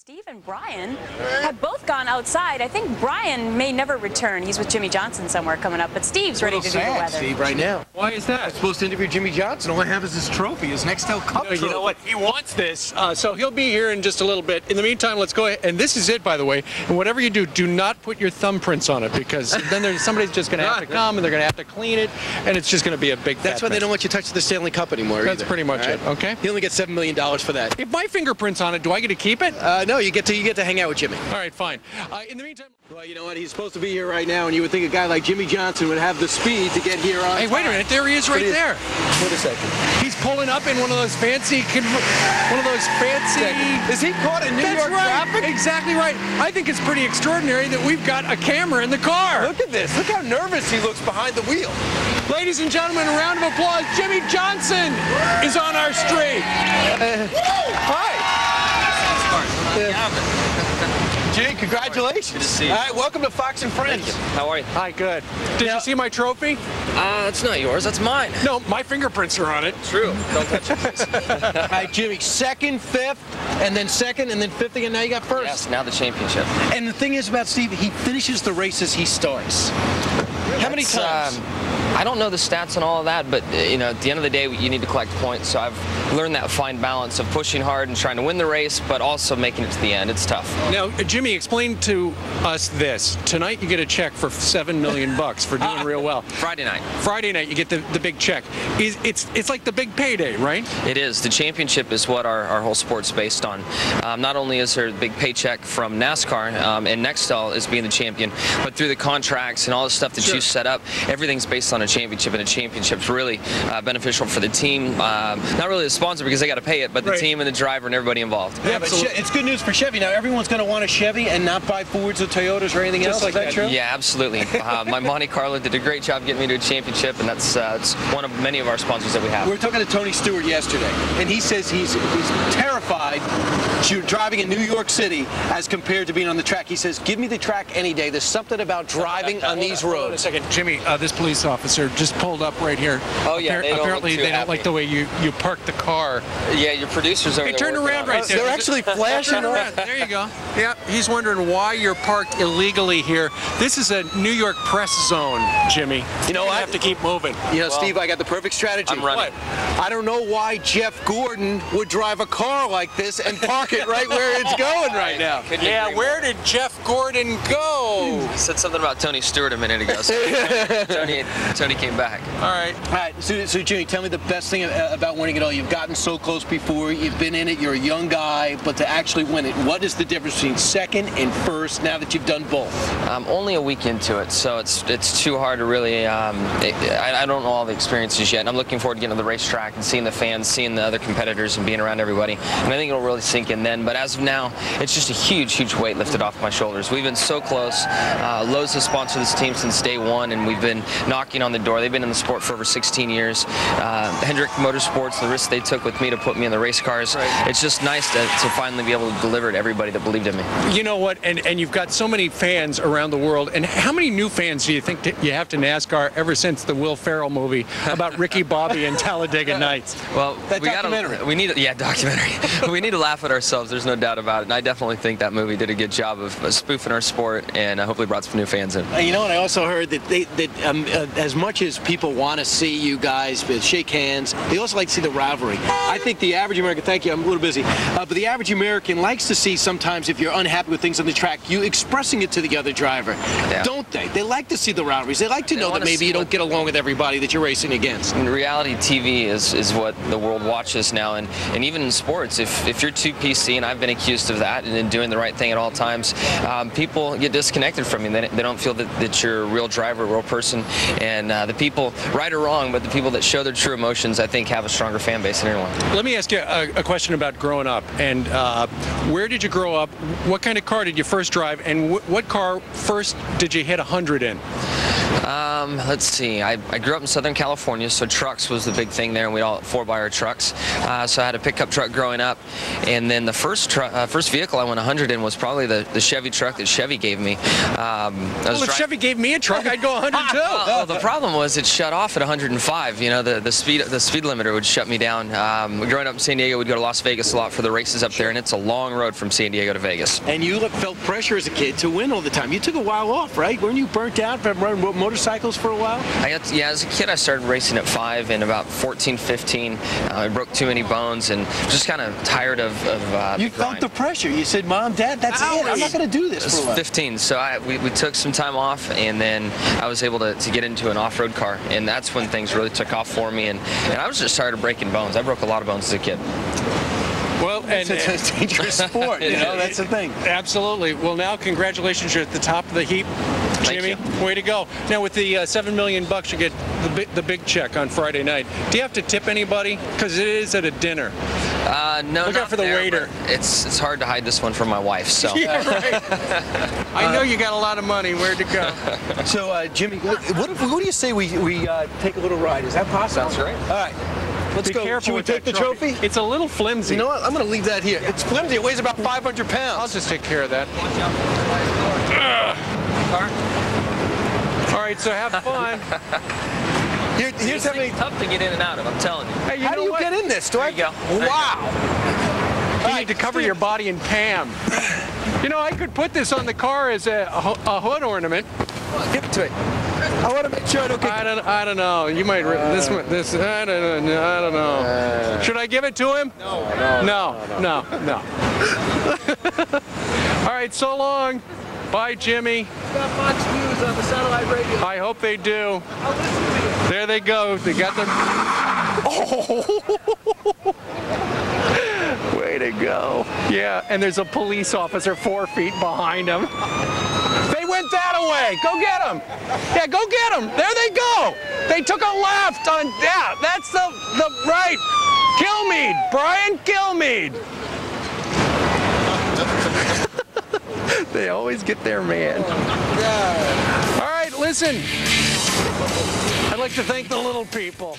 Steve and Brian have both gone outside. I think Brian may never return. He's with Jimmie Johnson somewhere coming up, but Steve's ready to do the weather. Steve, right now. Why is that? I'm supposed to interview Jimmie Johnson. All I have is this trophy, his Nextel Cup trophy. You know what? He wants this, so he'll be here in just a little bit. In the meantime, let's go ahead. And this is it, by the way. And whatever you do not put your thumbprints on it, because then somebody's just going to have to come, and they're going to have to clean it, and it's just going to be a big That's why they don't want you to touch the Stanley Cup anymore. That's pretty much it, okay? He only gets $7 million for that. If my fingerprint's on it, do I get to keep it? No, you get to hang out with Jimmie. All right, fine. In the meantime... Well, you know what? He's supposed to be here right now, and you would think a guy like Jimmie Johnson would have the speed to get here on Hey, wait a minute. There he is right there. Wait a second. He's pulling up in one of those fancy... Is he caught in New York traffic? Exactly right. I think it's pretty extraordinary that we've got a camera in the car. Look at this. Look how nervous he looks behind the wheel. Ladies and gentlemen, a round of applause. Jimmie Johnson is on our street. Hi. Jay, congratulations. Good to see you. All right, welcome to Fox and Friends. How are you? Hi, good. Did you see my trophy? That's not yours. That's mine. No, my fingerprints are on it. True. Don't touch it, please. All right, Jimmie, second, fifth, and then second, and then fifth again. Now you got first. Yes, now the championship. And the thing is about Steve, he finishes the races he starts. How many times? I don't know the stats and all of that, but you know, at the end of the day, you need to collect points. So I've learned that fine balance of pushing hard and trying to win the race, but also making it to the end. It's tough. Now, Jimmie, explain to us this. Tonight, you get a check for $7 million for doing real well. Friday night. Friday night, you get the big check. It's like the big payday, right? It is. The championship is what our whole sport's based on. Not only is there a big paycheck from NASCAR, and Nextel is being the champion, but through the contracts and all the stuff that you set up, everything's based on a championship, and a championship's really beneficial for the team. Not really the sponsor because they got to pay it, but the team and the driver and everybody involved. Yeah, but it's good news for Chevy. Now everyone's going to want a Chevy and not buy Fords or Toyotas or anything else. Like that true? Yeah, absolutely. My Monte Carlo did a great job getting me to a championship, and that's one of many of our sponsors that we have. We were talking to Tony Stewart yesterday, and he says he's terrified driving in New York City as compared to being on the track. He says, give me the track any day. There's something about driving on these roads. Hold on a second. Jimmie, this police officer just pulled up right here. Oh, yeah. Apparently, they don't like the way you parked the car. Yeah, your producers over there. Hey, turn around right there. They're actually flashing around. There you go. Yeah, he's wondering why you're parked illegally here. This is a New York press zone, Jimmie. You know what? You have to keep moving. You know, Steve, I got the perfect strategy. I'm running. I don't know why Jeff Gordon would drive a car like this and park it right where it's going right now. Yeah, where did Jeff Gordon go? He said something about Tony Stewart a minute ago. So Tony came back. All right. All right, so Jimmie, tell me the best thing about winning it all. You've gotten so close before, you've been in it, you're a young guy, but to actually win it, what is the difference between second and first now that you've done both? Only a week into it, so it's too hard to really, I don't know all the experiences yet, and I'm looking forward to getting to the racetrack and seeing the fans, seeing the other competitors, and being around everybody, and I think it'll really sink in then, but as of now, it's just a huge, huge weight lifted off my shoulders. We've been so close. Lowe's has sponsored this team since day one, and we've been knocking on the door. They've been in the sport for over 16 years. Hendrick Motorsports, the risk they took with me to put me in the race cars, it's just nice to finally be able to deliver to everybody that believed in me. You know what, and you've got so many fans around the world, and how many new fans do you think you have to NASCAR ever since the Will Ferrell movie about Ricky Bobby and Talladega Nights? Well, documentary. We need documentary. We need to laugh at ourselves, there's no doubt about it, and I definitely think that movie did a good job of spoofing our sport, and hopefully brought some new fans in. You know what, I also heard that as much as people want to see you guys shake hands, they also like to see the rivalry. I think the average American, thank you, I'm a little busy, but the average American likes to see sometimes if you're unhappy with things on the track, you expressing it to the other driver, don't they? They like to see the rivalries. They like to know that maybe you don't get along with everybody that you're racing against. And reality TV is what the world watches now, and even in sports, if you're too PC, and I've been accused of that, and in doing the right thing at all times, people get disconnected from you. They don't feel that you're a real driver, a real person, and the people, right or wrong, but the people that show their true emotions, I think, have a stronger fan base than anyone. Let me ask you a question about growing up, and where did you grow up? What kind of car did you first drive, and what car first did you hit 100 in? Let's see. I grew up in Southern California, so trucks was the big thing there, and we all 4x4 trucks. So I had a pickup truck growing up, and then the first vehicle I went 100 in was probably the Chevy truck that Chevy gave me. Well, if Chevy gave me a truck, I'd go 100 too. Well, the problem was it shut off at 105. You know, the speed limiter would shut me down. Growing up in San Diego, we'd go to Las Vegas a lot for the races up there, and it's a long road from San Diego to Vegas. And you felt pressure as a kid to win all the time. You took a while off, right? Weren't you burnt out from running motorcycles for a while? Yeah, as a kid, I started racing at 5, and about 14, 15, I broke too many bones, and just kind of tired of You felt the pressure. You said, Mom, Dad, that's it. I'm not going to do this for a while. 15, so we took some time off, and then I was able to get into an off-road car, and that's when things really took off for me, and I was just tired of breaking bones. I broke a lot of bones as a kid. Well, and it's a dangerous sport, you know, that's the thing. Absolutely. Well, now, congratulations, you're at the top of the heap. Jimmy, way to go. Now, with the $7 million, you get the big check on Friday night. Do you have to tip anybody? Because it is at a dinner. No, Look out for the waiter. It's hard to hide this one from my wife, so. Yeah, right. I know you got a lot of money. Where'd it go? So, Jimmy, what do you say we take a little ride? Is that possible? Sounds great. All right. Let's Be go. careful Should we with take that the trophy? It's a little flimsy. You know what? I'm going to leave that here. It's flimsy. It weighs about 500 pounds. I'll just take care of that. All right, so have fun. Here's something tough to get in and out of, I'm telling you. Hey, How do you get in this? There you go. Wow. You need to cover your body in Pam. You know, I could put this on the car as a hood ornament. Give it to me. I want to make sure I don't get. I don't know. You might. I don't know. Should I give it to him? No. All right. So long. Bye, Jimmy. Got Fox News on the satellite radio. I hope they do. I'll listen to you. There they go. They got them. Oh. Way to go. Yeah, and there's a police officer 4 feet behind him. They went that away. Go get them. Yeah, go get them. There they go. They took a left on, yeah, that's the right. Kilmeade, Brian Kilmeade. They always get their man. All right, listen. I'd like to thank the little people.